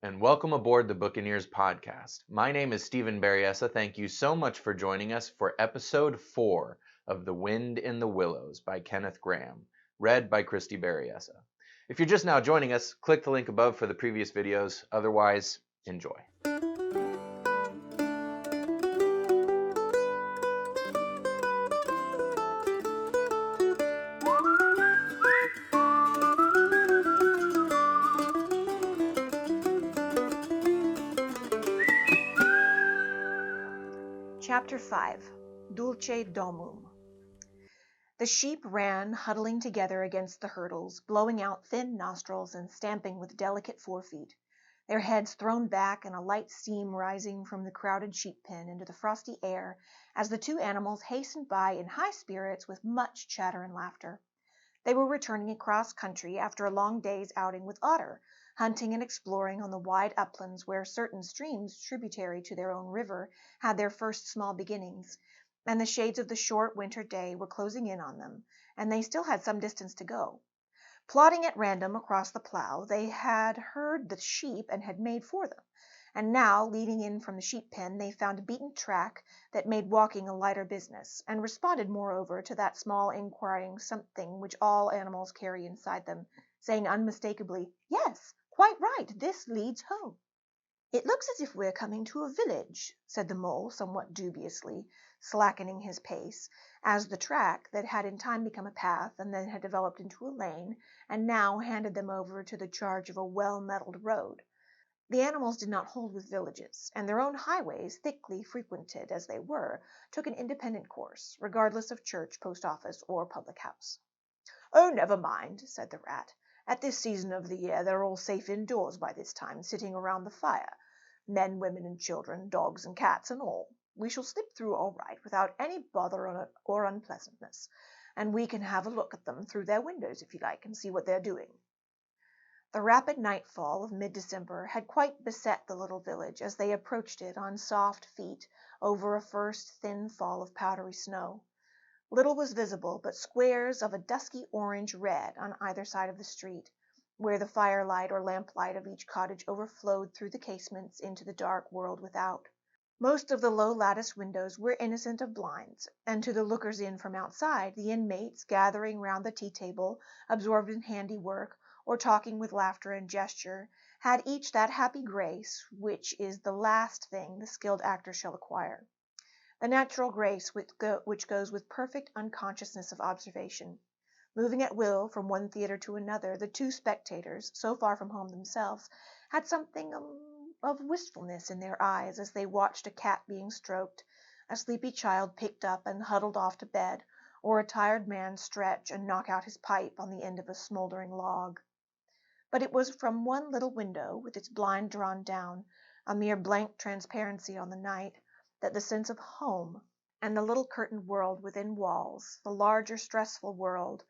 and welcome aboard the Buccaneers podcast. My name is Stephen Berryessa. Thank you so much for joining us for episode 4 of The Wind in the Willows by Kenneth Grahame, read by Christy Berryessa. If you're just now joining us, click the link above for the previous videos. Otherwise, enjoy. Chapter 5 Dulce Domum. The sheep ran, huddling together against the hurdles, blowing out thin nostrils and stamping with delicate forefeet, their heads thrown back and a light steam rising from the crowded sheep pen into the frosty air as the two animals hastened by in high spirits with much chatter and laughter. They were returning across country after a long day's outing with Otter, hunting and exploring on the wide uplands where certain streams tributary to their own river had their first small beginnings, and the shades of the short winter day were closing in on them, and they still had some distance to go. Plodding at random across the plough, they had heard the sheep and had made for them, and now, leading in from the sheep pen, they found a beaten track that made walking a lighter business, and responded moreover to that small inquiring something which all animals carry inside them, saying unmistakably, "Yes, quite right, this leads home." "It looks as if we're coming to a village," said the mole somewhat dubiously, slackening his pace, as the track, that had in time become a path and then had developed into a lane, and now handed them over to the charge of a well-metalled road. The animals did not hold with villages, and their own highways, thickly frequented as they were, took an independent course, regardless of church, post office, or public house. "Oh, never mind," said the rat. "At this season of the year they're all safe indoors by this time, sitting around the fire. Men, women, and children, dogs and cats and all. We shall slip through all right, without any bother or unpleasantness, and we can have a look at them through their windows, if you like, and see what they're doing." The rapid nightfall of mid-December had quite beset the little village as they approached it on soft feet over a first thin fall of powdery snow. Little was visible but squares of a dusky orange-red on either side of the street, where the firelight or lamplight of each cottage overflowed through the casements into the dark world without. Most of the low lattice windows were innocent of blinds, and to the lookers in from outside, the inmates, gathering round the tea-table, absorbed in handiwork, or talking with laughter and gesture, had each that happy grace which is the last thing the skilled actor shall acquire, the natural grace which goes with perfect unconsciousness of observation. Moving at will from one theatre to another, the two spectators, so far from home themselves, had something of wistfulness in their eyes as they watched a cat being stroked, a sleepy child picked up and huddled off to bed, or a tired man stretch and knock out his pipe on the end of a smouldering log. But it was from one little window, with its blind drawn down, a mere blank transparency on the night, that the sense of home, and the little curtained world within walls, the larger stressful world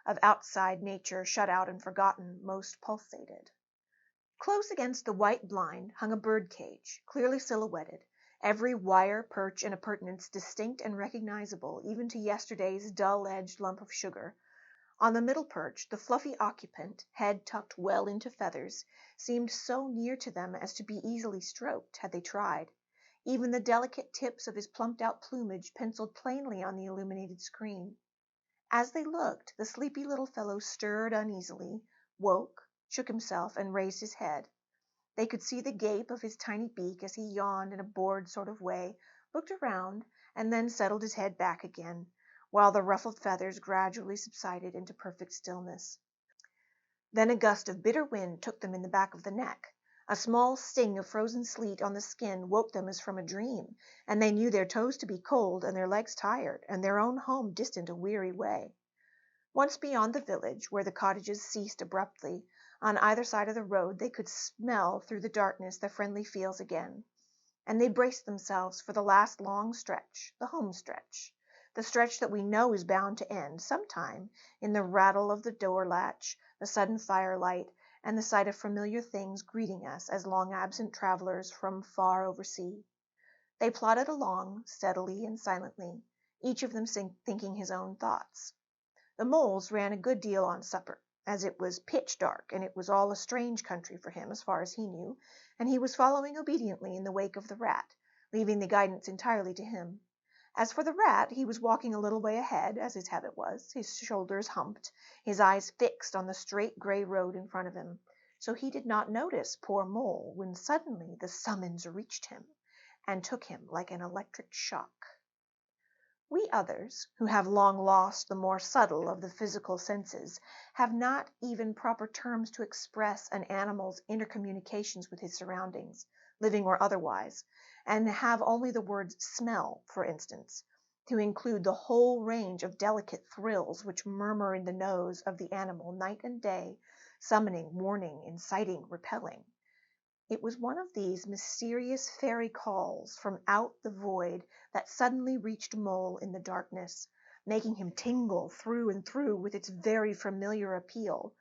of outside nature shut out and forgotten, most pulsated. Close against the white blind hung a bird-cage, clearly silhouetted, every wire, perch, and appurtenance distinct and recognizable even to yesterday's dull-edged lump of sugar. On the middle perch, the fluffy occupant, head tucked well into feathers, seemed so near to them as to be easily stroked, had they tried. Even the delicate tips of his plumped-out plumage penciled plainly on the illuminated screen. As they looked, the sleepy little fellow stirred uneasily, woke, shook himself, and raised his head. They could see the gape of his tiny beak as he yawned in a bored sort of way, looked around, and then settled his head back again, while the ruffled feathers gradually subsided into perfect stillness. Then a gust of bitter wind took them in the back of the neck. A small sting of frozen sleet on the skin woke them as from a dream, and they knew their toes to be cold and their legs tired, and their own home distant a weary way. Once beyond the village, where the cottages ceased abruptly, on either side of the road they could smell through the darkness the friendly fields again, and they braced themselves for the last long stretch, the home stretch, the stretch that we know is bound to end sometime in the rattle of the door latch, the sudden firelight, and the sight of familiar things greeting us as long-absent travelers from far oversea. They plodded along, steadily and silently, each of them thinking his own thoughts. The moles ran a good deal on supper, as it was pitch dark, and it was all a strange country for him as far as he knew, and he was following obediently in the wake of the rat, leaving the guidance entirely to him. As for the rat, he was walking a little way ahead, as his habit was, his shoulders humped, his eyes fixed on the straight gray road in front of him. So he did not notice poor Mole when suddenly the summons reached him and took him like an electric shock. We others, who have long lost the more subtle of the physical senses, have not even proper terms to express an animal's intercommunications with his surroundings, living or otherwise, and have only the word smell, for instance, to include the whole range of delicate thrills which murmur in the nose of the animal night and day, summoning, warning, inciting, repelling. It was one of these mysterious fairy calls from out the void that suddenly reached Mole in the darkness, making him tingle through and through with its very familiar appeal,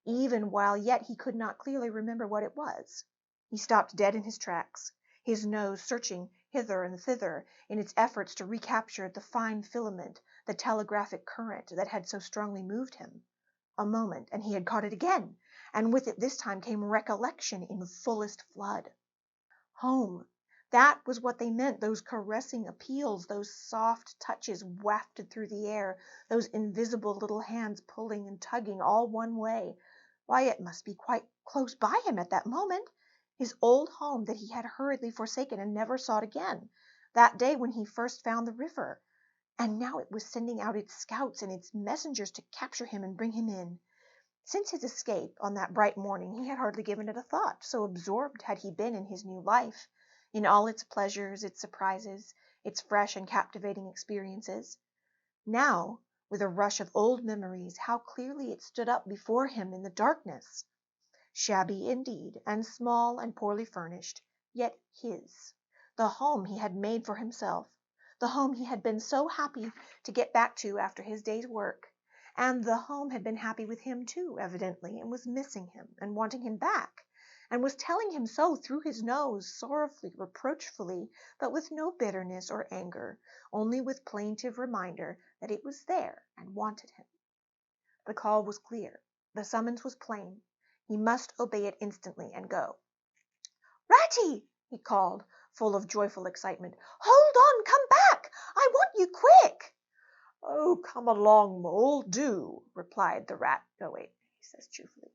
even while yet he could not clearly remember what it was. He stopped dead in his tracks, his nose searching hither and thither in its efforts to recapture the fine filament, the telegraphic current that had so strongly moved him. A moment, and he had caught it again, and with it this time came recollection in fullest flood. Home! That was what they meant, those caressing appeals, those soft touches wafted through the air, those invisible little hands pulling and tugging all one way. Why, it must be quite close by him at that moment. His old home that he had hurriedly forsaken and never sought again, that day when he first found the river. And now it was sending out its scouts and its messengers to capture him and bring him in. Since his escape on that bright morning he had hardly given it a thought, so absorbed had he been in his new life, in all its pleasures, its surprises, its fresh and captivating experiences. Now, with a rush of old memories, how clearly it stood up before him in the darkness. Shabby indeed, and small and poorly furnished, yet his, the home he had made for himself, the home he had been so happy to get back to after his day's work. And the home had been happy with him too, evidently, and was missing him and wanting him back, and was telling him so through his nose, sorrowfully, reproachfully, but with no bitterness or anger, only with plaintive reminder that it was there and wanted him. The call was clear. The summons was plain. He must obey it instantly and go. "Ratty!" he called, full of joyful excitement. "Hold on! Come back! I want you quick!" "Oh, come along, Mole, do," replied the rat. "Oh, wait," he says cheerfully.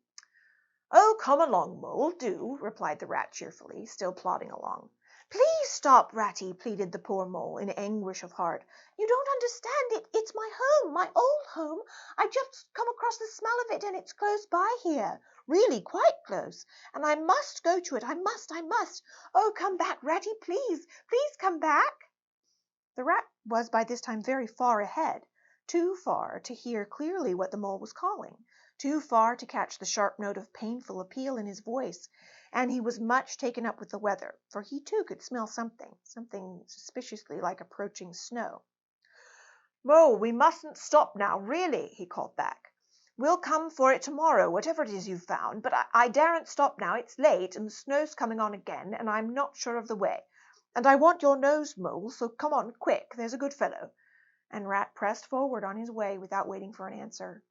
"Oh, come along, Mole, do," replied the rat cheerfully, still plodding along. "Please stop, Ratty," pleaded the poor Mole in anguish of heart. "You don't understand. It's my home, my old home. I've just come across the smell of it, and it's close by here, really quite close, and I must go to it. I must. Oh, come back, Ratty, please come back." The rat was by this time very far ahead, too far to hear clearly what the Mole was calling, too far to catch the sharp note of painful appeal in his voice, and he was much taken up with the weather, for he too could smell something suspiciously like approaching snow. "Mole, we mustn't stop now, really," he called back. "We'll come for it tomorrow, whatever it is you've found, but I daren't stop now. It's late, and the snow's coming on again, and I'm not sure of the way. And I want your nose, Mole, so come on, quick, there's a good fellow." And Rat pressed forward on his way without waiting for an answer.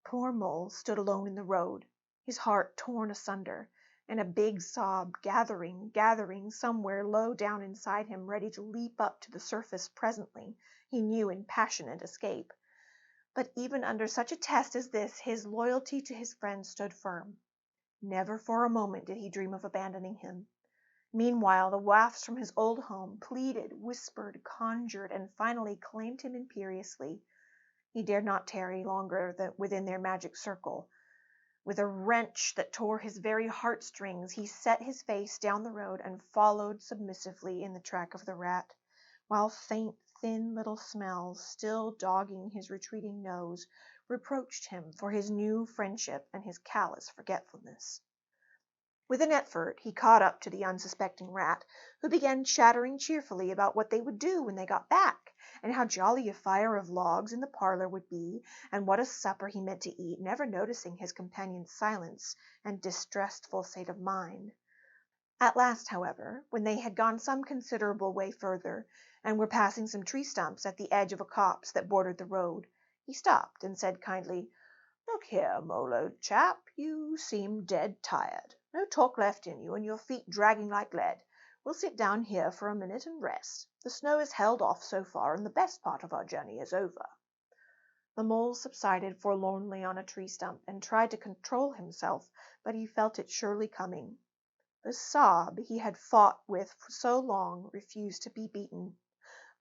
Poor Mole stood alone in the road, his heart torn asunder, and a big sob gathering somewhere low down inside him, ready to leap up to the surface presently, he knew, in passionate escape. But even under such a test as this, his loyalty to his friend stood firm. Never for a moment did he dream of abandoning him. Meanwhile the wafts from his old home pleaded, whispered, conjured, and finally claimed him imperiously. He dared not tarry longer within their magic circle. With a wrench that tore his very heartstrings, he set his face down the road and followed submissively in the track of the rat, while faint, thin little smells, still dogging his retreating nose, reproached him for his new friendship and his callous forgetfulness. With an effort he caught up to the unsuspecting rat, who began chattering cheerfully about what they would do when they got back, and how jolly a fire of logs in the parlor would be, and what a supper he meant to eat, never noticing his companion's silence and distressful state of mind. At last, however, when they had gone some considerable way further, and were passing some tree stumps at the edge of a copse that bordered the road, he stopped and said kindly, Look here, Mole, old chap, you seem dead tired. No talk left in you, and your feet dragging like lead. We'll sit down here for a minute and rest. The snow has held off so far, and the best part of our journey is over." The mole subsided forlornly on a tree stump, and tried to control himself, but he felt it surely coming. The sob he had fought with for so long refused to be beaten.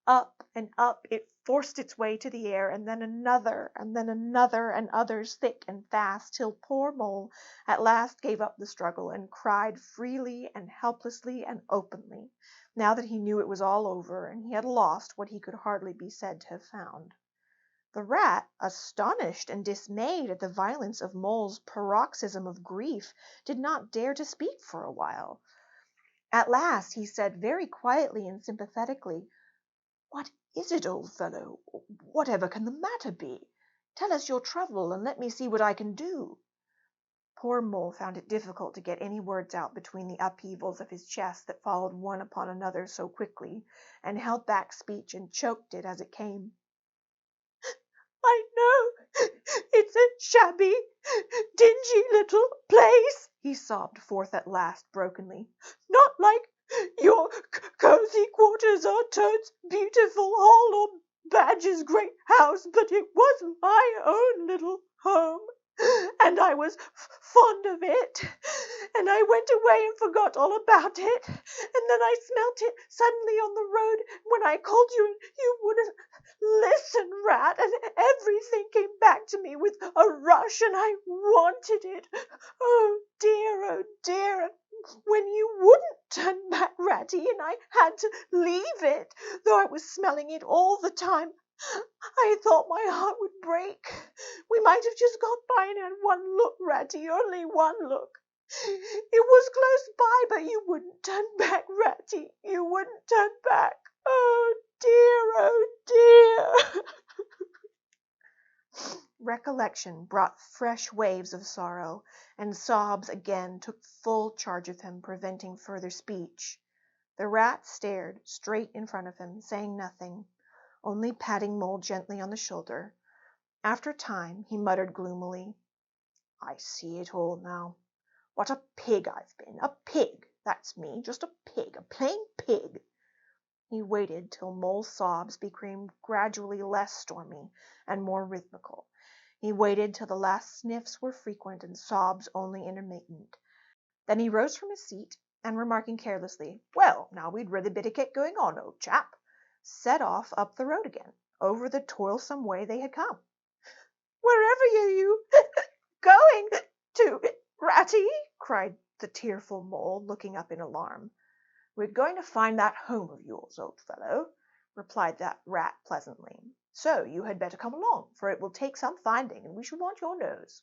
Up and up it forced its way to the air, and then another, and others thick and fast, till poor Mole at last gave up the struggle, and cried freely and helplessly and openly, now that he knew it was all over, and he had lost what he could hardly be said to have found. The rat, astonished and dismayed at the violence of Mole's paroxysm of grief, did not dare to speak for a while. At last he said very quietly and sympathetically, "What is it, old fellow? Whatever can the matter be? Tell us your trouble, and let me see what I can do." Poor Mole found it difficult to get any words out between the upheavals of his chest that followed one upon another so quickly, and held back speech and choked it as it came. "I know it's a shabby, dingy little place," he sobbed forth at last brokenly. "Not like your cozy quarters or Toad's beautiful hall or Badger's great house, but it was my own little home, and I was fond of it, and I went away and forgot all about it, and then I smelt it suddenly on the road when I called you, and you wouldn't listen, Rat, and everything came back to me with a rush, and I wanted it. Oh dear, and when you wouldn't turn back, Ratty, and I had to leave it, though I was smelling it all the time, I thought my heart would break. We might have just gone by and had one look, Ratty, only one look. It was close by, but you wouldn't turn back, Ratty. You wouldn't turn back. Oh dear. Recollection brought fresh waves of sorrow, and sobs again took full charge of him, preventing further speech. The rat stared straight in front of him, saying nothing, only patting Mole gently on the shoulder. After a time he muttered gloomily, "I see it all now. What a pig I've been. A pig, that's me, just a pig, a plain pig." He waited till Mole's sobs became gradually less stormy and more rhythmical. He waited till the last sniffs were frequent and sobs only intermittent. Then he rose from his seat, and remarking carelessly, "Well, now we'd rather better get going on, old chap," set off up the road again, over the toilsome way they had come. "Wherever are you going to, Ratty?" cried the tearful Mole, looking up in alarm. "We're going to find that home of yours, old fellow," replied that rat pleasantly. "So you had better come along, for it will take some finding, and we shall want your nose."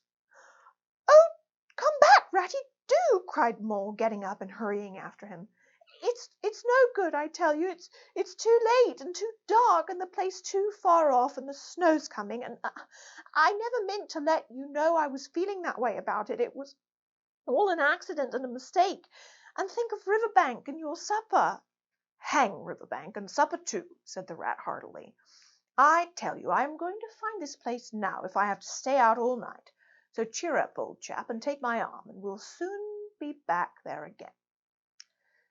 "Oh, come back, Ratty, do!" cried Mole, getting up and hurrying after him. It's no good, I tell you. It's too late and too dark, and the place too far off, and the snow's coming, and I never meant to let you know I was feeling that way about it. It was all an accident and a mistake. And think of Riverbank and your supper." "Hang Riverbank and supper too," said the rat heartily. "I tell you I am going to find this place now if I have to stay out all night. So cheer up, old chap, and take my arm, and we'll soon be back there again."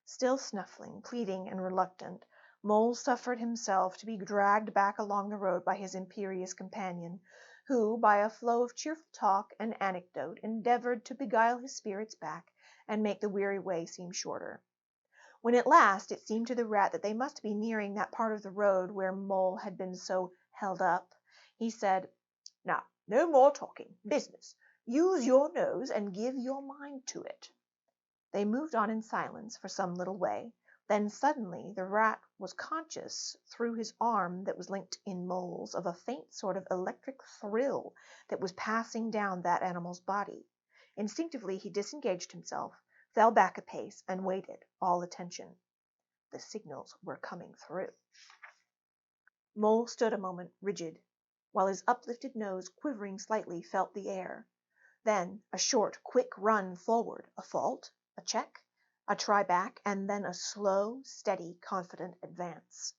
Still snuffling, pleading, and reluctant, Mole suffered himself to be dragged back along the road by his imperious companion, who, by a flow of cheerful talk and anecdote, endeavored to beguile his spirits back, and make the weary way seem shorter. When at last it seemed to the rat that they must be nearing that part of the road where Mole had been so held up, he said, "Now, no more talking. Business. Use your nose and give your mind to it." They moved on in silence for some little way. Then suddenly the rat was conscious, through his arm that was linked in Mole's, of a faint sort of electric thrill that was passing down that animal's body. Instinctively he disengaged himself, fell back a pace, and waited, all attention. The signals were coming through. Mole stood a moment rigid, while his uplifted nose, quivering slightly, felt the air. Then a short, quick run forward, a fault, a check, a try back, and then a slow, steady, confident advance.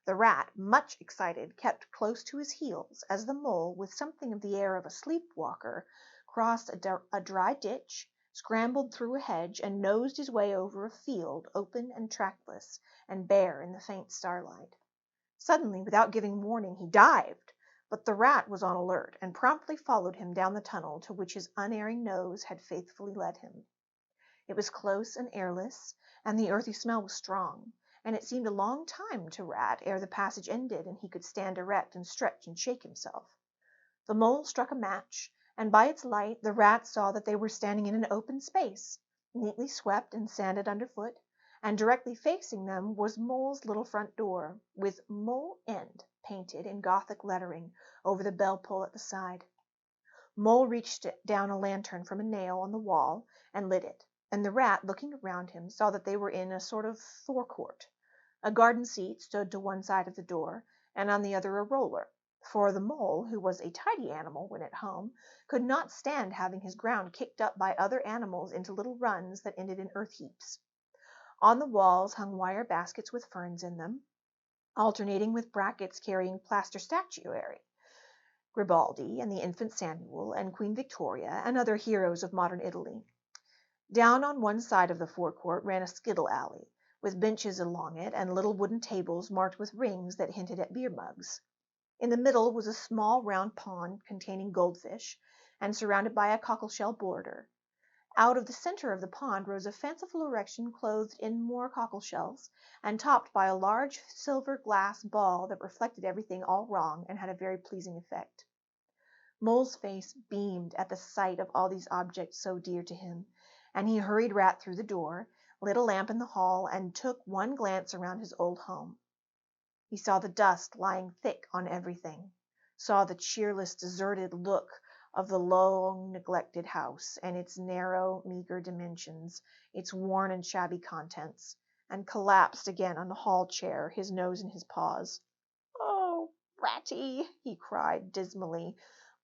The rat, much excited, kept close to his heels as the mole, with something of the air of a sleep-walker, crossed a dry ditch, scrambled through a hedge, and nosed his way over a field, open and trackless, and bare in the faint starlight. Suddenly, without giving warning, he dived, but the rat was on alert, and promptly followed him down the tunnel to which his unerring nose had faithfully led him. It was close and airless, and the earthy smell was strong, and it seemed a long time to Rat ere the passage ended and he could stand erect and stretch and shake himself. The mole struck a match, and by its light the rat saw that they were standing in an open space, neatly swept and sanded underfoot, and directly facing them was Mole's little front door, with Mole End painted in Gothic lettering over the bell pull at the side. Mole reached down a lantern from a nail on the wall and lit it, and the rat, looking around him, saw that they were in a sort of forecourt. A garden seat stood to one side of the door, and on the other a roller, for the mole, who was a tidy animal when at home, could not stand having his ground kicked up by other animals into little runs that ended in earth heaps. On the walls hung wire baskets with ferns in them, alternating with brackets carrying plaster statuary, Garibaldi and the infant Samuel and Queen Victoria and other heroes of modern Italy. Down on one side of the forecourt ran a skittle alley, with benches along it and little wooden tables marked with rings that hinted at beer mugs. In the middle was a small round pond containing goldfish, and surrounded by a cockleshell border. Out of the center of the pond rose a fanciful erection clothed in more cockleshells, and topped by a large silver glass ball that reflected everything all wrong and had a very pleasing effect. Mole's face beamed at the sight of all these objects so dear to him, and he hurried Rat through the door, lit a lamp in the hall, and took one glance around his old home. He saw the dust lying thick on everything, saw the cheerless, deserted look of the long neglected house, and its narrow, meager dimensions, its worn and shabby contents, and collapsed again on the hall chair, his nose in his paws. "Oh, Ratty!" he cried dismally.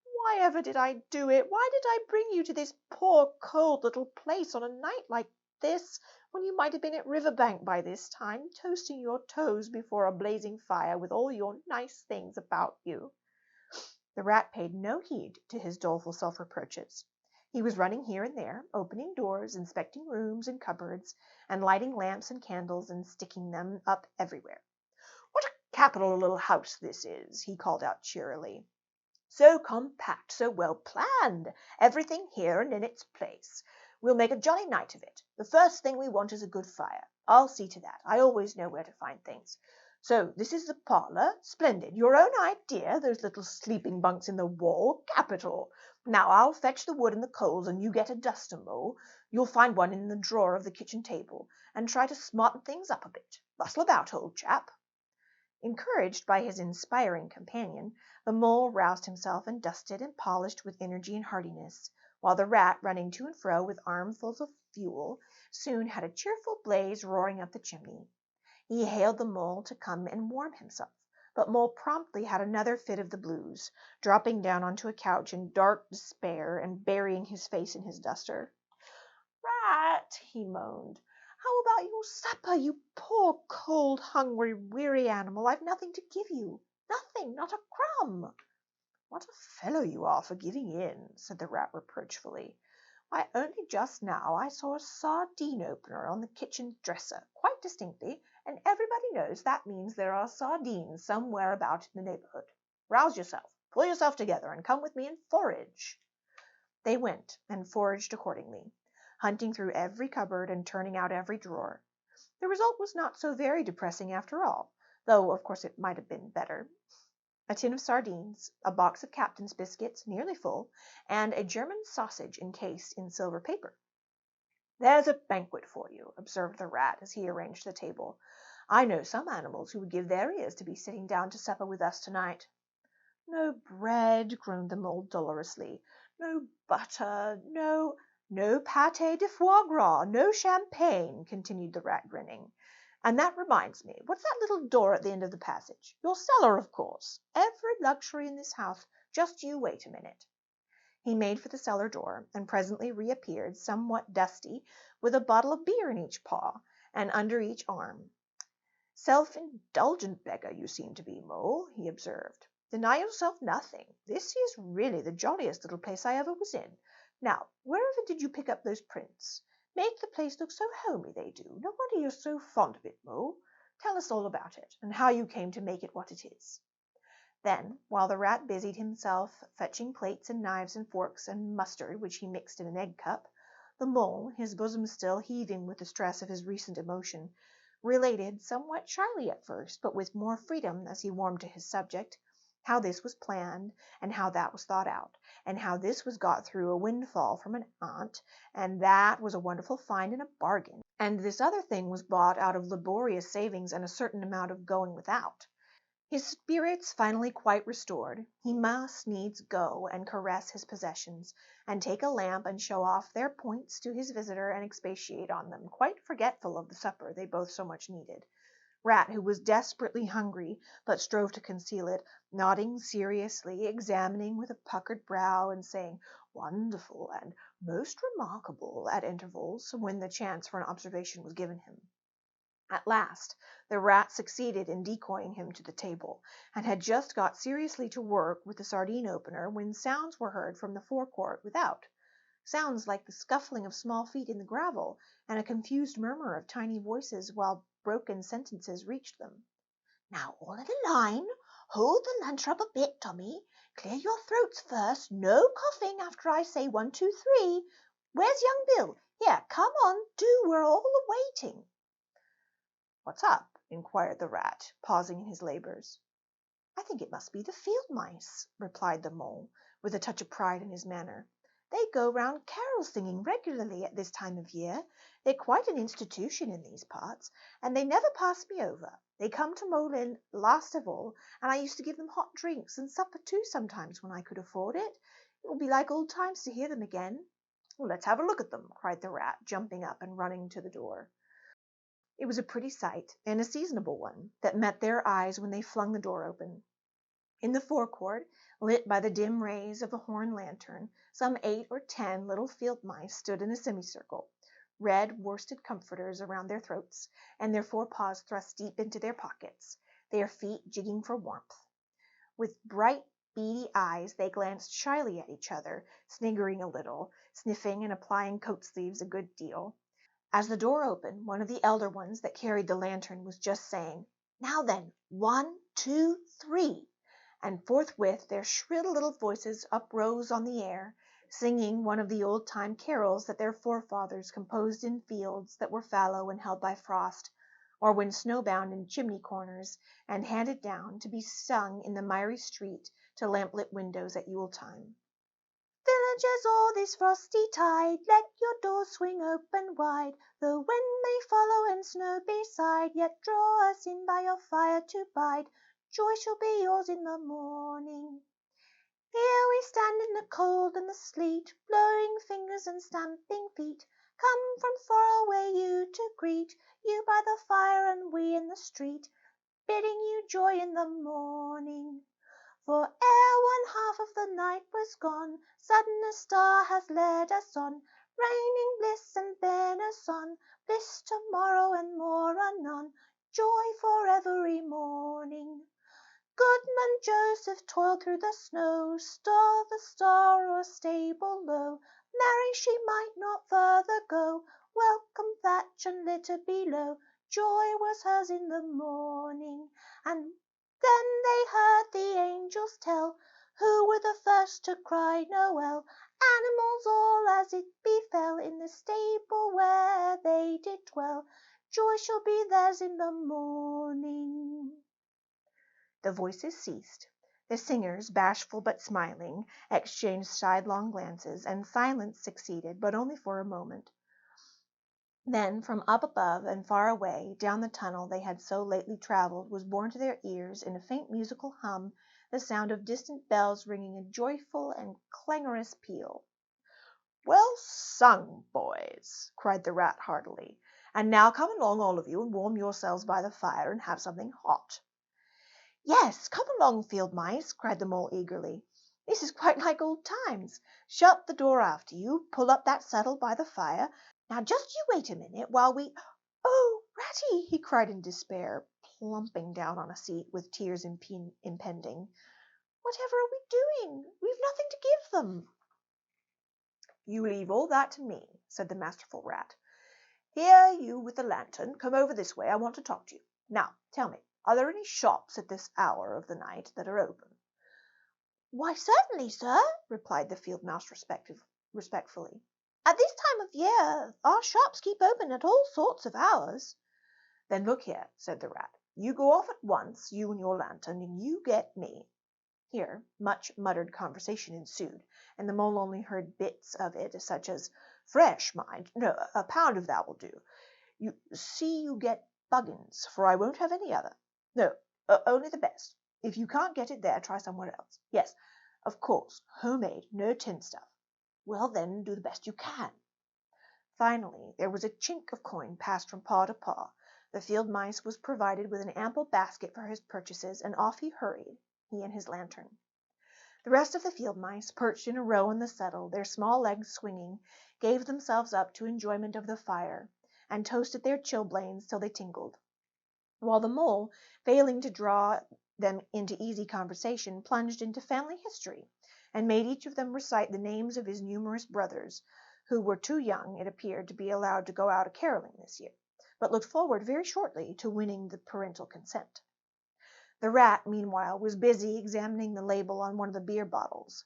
"Why ever did I do it? Why did I bring you to this poor, cold little place on a night like this, when you might have been at Riverbank by this time, toasting your toes before a blazing fire with all your nice things about you?" The rat paid no heed to his doleful self-reproaches. He was running here and there, opening doors, inspecting rooms and cupboards, and lighting lamps and candles and sticking them up everywhere. "What a capital little house this is!" he called out cheerily. "So compact, so well planned, everything here and in its place. We'll make a jolly night of it. The first thing we want is a good fire. I'll see to that. I always know where to find things. So this is the parlor. Splendid. Your own idea, those little sleeping bunks in the wall. Capital. Now I'll fetch the wood and the coals, and you get a duster, Mole. You'll find one in the drawer of the kitchen table, and try to smarten things up a bit. Bustle about, old chap." Encouraged by his inspiring companion, the mole roused himself and dusted and polished with energy and heartiness, while the rat, running to and fro with armfuls of fuel, soon had a cheerful blaze roaring up the chimney. He hailed the mole to come and warm himself, but Mole promptly had another fit of the blues, dropping down onto a couch in dark despair and burying his face in his duster. "Rat," he moaned, "how about your supper, you poor, cold, hungry, weary animal? I've nothing to give you. Nothing, not a crumb." "What a fellow you are for giving in," said the rat reproachfully. "Why, only just now I saw a sardine opener on the kitchen dresser, quite distinctly, and everybody knows that means there are sardines somewhere about in the neighborhood. Rouse yourself, pull yourself together, and come with me and forage." They went, and foraged accordingly, hunting through every cupboard and turning out every drawer. The result was not so very depressing after all, though of course it might have been better. A tin of sardines, a box of captain's biscuits, nearly full, and a German sausage encased in silver paper. "There's a banquet for you," observed the rat as he arranged the table. "I know some animals who would give their ears to be sitting down to supper with us tonight." "No bread," groaned the mole dolorously. "No butter, no pâté de foie gras, no champagne," continued the rat, grinning. "And that reminds me, what's that little door at the end of the passage? Your cellar, of course. Every luxury in this house. Just you wait a minute." He made for the cellar door, and presently reappeared, somewhat dusty, with a bottle of beer in each paw, and under each arm. "Self-indulgent beggar you seem to be, Mole," he observed. "Deny yourself nothing. This is really the jolliest little place I ever was in. Now, wherever did you pick up those prints? Make the place look so homely, they do. No wonder you're so fond of it, Mole. Tell us all about it, and how you came to make it what it is." Then, while the Rat busied himself fetching plates and knives and forks and mustard which he mixed in an egg cup, the Mole, his bosom still heaving with the stress of his recent emotion, related, somewhat shyly at first, but with more freedom as he warmed to his subject, how this was planned, and how that was thought out, and how this was got through a windfall from an aunt, and that was a wonderful find and a bargain, and this other thing was bought out of laborious savings and a certain amount of going without. His spirits finally quite restored, he must needs go and caress his possessions, and take a lamp and show off their points to his visitor and expatiate on them, quite forgetful of the supper they both so much needed. Rat, who was desperately hungry, but strove to conceal it, nodding seriously, examining with a puckered brow, and saying "wonderful" and "most remarkable" at intervals, when the chance for an observation was given him. At last the Rat succeeded in decoying him to the table, and had just got seriously to work with the sardine opener when sounds were heard from the forecourt without, sounds like the scuffling of small feet in the gravel, and a confused murmur of tiny voices, while broken sentences reached them. "Now all in a line. Hold the lantern up a bit, Tommy. Clear your throats first. No coughing after I say 1, 2, 3. Where's young Bill? Here, come on, do. We're all waiting." "What's up?" inquired the Rat, pausing in his labours. "I think it must be the field mice," replied the Mole, with a touch of pride in his manner. "They go round carol singing regularly at this time of year. They're quite an institution in these parts, and they never pass me over. They come to Mole Inn last of all, and I used to give them hot drinks and supper too sometimes when I could afford it. It will be like old times to hear them again." "Well, let's have a look at them," cried the Rat, jumping up and running to the door. It was a pretty sight, and a seasonable one, that met their eyes when they flung the door open. In the forecourt, lit by the dim rays of a horn lantern, some 8 or 10 little field mice stood in a semicircle, red worsted comforters around their throats, and their forepaws thrust deep into their pockets, their feet jigging for warmth. With bright, beady eyes they glanced shyly at each other, sniggering a little, sniffing and applying coat sleeves a good deal. As the door opened, one of the elder ones that carried the lantern was just saying, "Now then, 1, 2, 3," and forthwith their shrill little voices uprose on the air, singing one of the old-time carols that their forefathers composed in fields that were fallow and held by frost, or when snowbound in chimney corners, and handed down to be sung in the miry street to lamp-lit windows at Yule-time. "Villagers, all this frosty tide, let your doors swing open wide. The wind may follow and snow beside, yet draw us in by your fire to bide. Joy shall be yours in the morning. Here we stand in the cold and the sleet, blowing fingers and stamping feet. Come from far away you to greet, you by the fire and we in the street, bidding you joy in the morning. For ere one half of the night was gone, sudden a star hath led us on, raining bliss and benison, bliss to-morrow and more anon, joy for every morning. Goodman Joseph toiled through the snow, stole the star o'er stable low, marry she might not further go, welcome thatch and litter below, joy was hers in the morning. And then they heard the angels tell, who were the first to cry Noel, animals all as it befell, in the stable where they did dwell, joy shall be theirs in the morning. The voices ceased. The singers, bashful but smiling, exchanged sidelong glances, and silence succeeded, but only for a moment. Then from up above and far away, down the tunnel they had so lately travelled, was borne to their ears in a faint musical hum the sound of distant bells ringing a joyful and clangorous peal. "Well sung, boys!" cried the Rat heartily. "And now come along, all of you, and warm yourselves by the fire and have something hot." "Yes, come along, field mice," cried the Mole eagerly. "This is quite like old times. Shut the door after you, pull up that settle by the fire. Now just you wait a minute while we—" "Oh, Ratty!" he cried in despair. plumping down on a seat with tears impending. "Whatever are we doing? We've nothing to give them." "You leave all that to me," said the masterful rat. "Here, you with the lantern, come over this way. I want to talk to you. Now, tell me, are there any shops at this hour of the night that are open?" "Why, certainly, sir," replied the field mouse respectfully. "At this time of year our shops keep open at all sorts of hours." "Then look here," said the rat. "You go off at once, you and your lantern, and you get me." Here much muttered conversation ensued, and the mole only heard bits of it, such as, "Fresh, mind. No, a pound of that will do. You see you get Buggins, for I won't have any other. No, only the best. If you can't get it there, try somewhere else. Yes, of course, homemade, no tin stuff. Well, then, do the best you can." Finally, there was a chink of coin passed from paw to paw. The field mice was provided with an ample basket for his purchases, and off he hurried, he and his lantern. The rest of the field mice, perched in a row on the settle, their small legs swinging, gave themselves up to enjoyment of the fire, and toasted their chilblains till they tingled; while the mole, failing to draw them into easy conversation, plunged into family history, and made each of them recite the names of his numerous brothers, who were too young, it appeared, to be allowed to go out a-carolling this year, but looked forward very shortly to winning the parental consent. The rat, meanwhile, was busy examining the label on one of the beer bottles.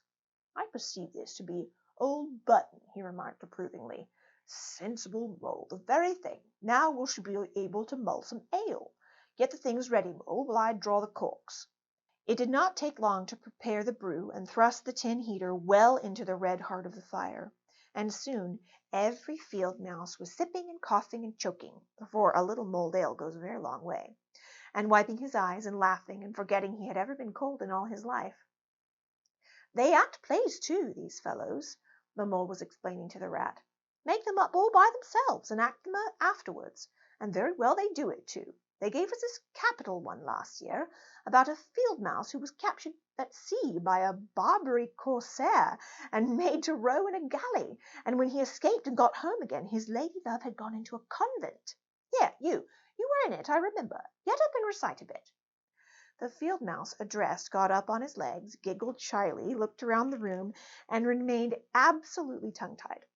"I perceive this to be Old Button," he remarked approvingly. "Sensible mole, the very thing. Now we shall be able to mull some ale. Get the things ready, mole, while I draw the corks." It did not take long to prepare the brew and thrust the tin heater well into the red heart of the fire, and soon every field mouse was sipping and coughing and choking, for a little mulled ale goes a very long way, and wiping his eyes and laughing and forgetting he had ever been cold in all his life. "They act plays, too, these fellows," the mole was explaining to the rat. "Make them up all by themselves and act them out afterwards, and very well they do it, too. They gave us this capital one last year, about a field mouse who was captured at sea by a Barbary corsair and made to row in a galley, and when he escaped and got home again his lady love had gone into a convent. Here, you were in it, I remember. Get up and recite a bit." The field mouse addressed got up on his legs, giggled shyly, looked around the room, and remained absolutely tongue-tied.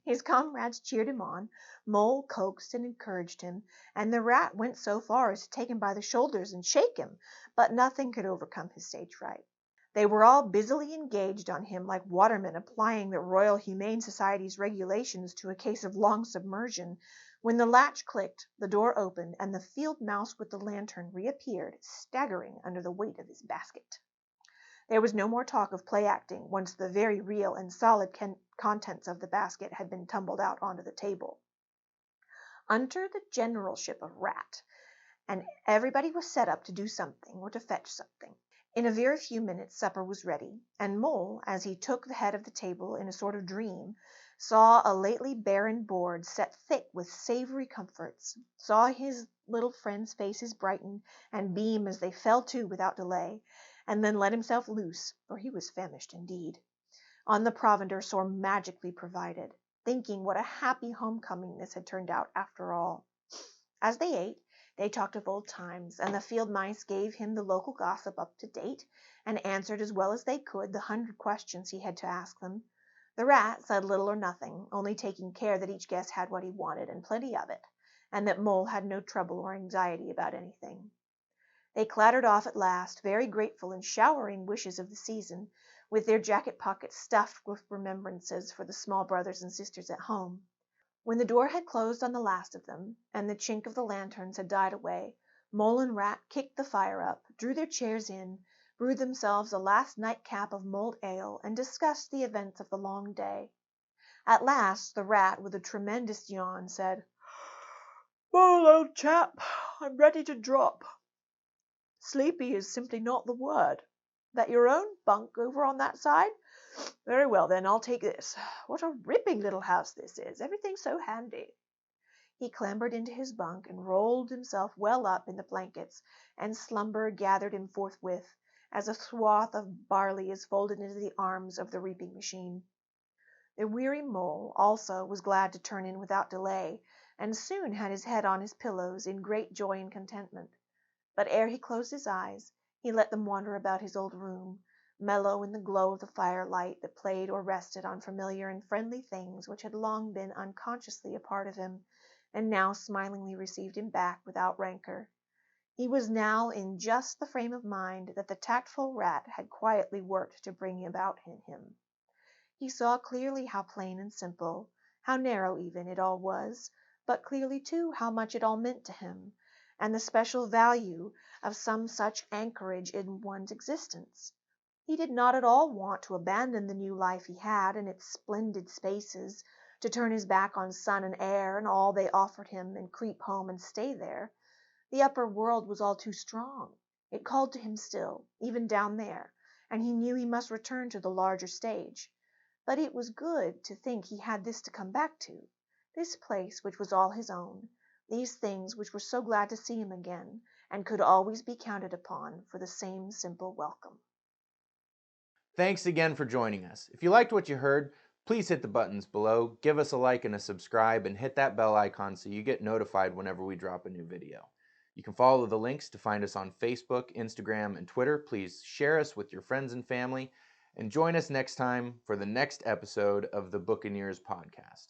His comrades cheered him on, Mole coaxed and encouraged him, and the rat went so far as to take him by the shoulders and shake him, but nothing could overcome his stage fright. They were all busily engaged on him like watermen applying the Royal Humane Society's regulations to a case of long submersion, when the latch clicked, the door opened, and the field mouse with the lantern reappeared, staggering under the weight of his basket. There was no more talk of play-acting, once the very real and solid contents of the basket had been tumbled out onto the table. Under the generalship of Rat, and everybody was set up to do something or to fetch something. In a very few minutes supper was ready, and Mole, as he took the head of the table in a sort of dream, saw a lately barren board set thick with savory comforts, saw his little friends' faces brighten and beam as they fell to without delay, and then let himself loose, for he was famished indeed, on the provender so magically provided, thinking what a happy homecoming this had turned out after all. As they ate, they talked of old times, and the field mice gave him the local gossip up to date, and answered as well as they could the 100 questions he had to ask them. The rat said little or nothing, only taking care that each guest had what he wanted, and plenty of it, and that Mole had no trouble or anxiety about anything. They clattered off at last, very grateful and showering wishes of the season, with their jacket pockets stuffed with remembrances for the small brothers and sisters at home. When the door had closed on the last of them, and the chink of the lanterns had died away, Mole and Rat kicked the fire up, drew their chairs in, brewed themselves a last nightcap of mulled ale, and discussed the events of the long day. At last the Rat, with a tremendous yawn, said, "Well, old chap, I'm ready to drop. Sleepy is simply not the word. That your own bunk over on that side? Very well, then, I'll take this. What a ripping little house this is. Everything so handy." He clambered into his bunk and rolled himself well up in the blankets, and slumber gathered him forthwith, as a swath of barley is folded into the arms of the reaping machine. The weary Mole, also, was glad to turn in without delay, and soon had his head on his pillows in great joy and contentment. But ere he closed his eyes, he let them wander about his old room, mellow in the glow of the firelight that played or rested on familiar and friendly things which had long been unconsciously a part of him, and now smilingly received him back without rancor. He was now in just the frame of mind that the tactful rat had quietly worked to bring about in him. He saw clearly how plain and simple, how narrow even, it all was, but clearly too how much it all meant to him, and the special value of some such anchorage in one's existence. He did not at all want to abandon the new life he had and its splendid spaces, to turn his back on sun and air and all they offered him and creep home and stay there. The upper world was all too strong. It called to him still, even down there, and he knew he must return to the larger stage. But it was good to think he had this to come back to, this place which was all his own, these things which were so glad to see him again, and could always be counted upon for the same simple welcome. Thanks again for joining us. If you liked what you heard, please hit the buttons below, give us a like and a subscribe, and hit that bell icon so you get notified whenever we drop a new video. You can follow the links to find us on Facebook, Instagram, and Twitter. Please share us with your friends and family, and join us next time for the next episode of the Buccaneers podcast.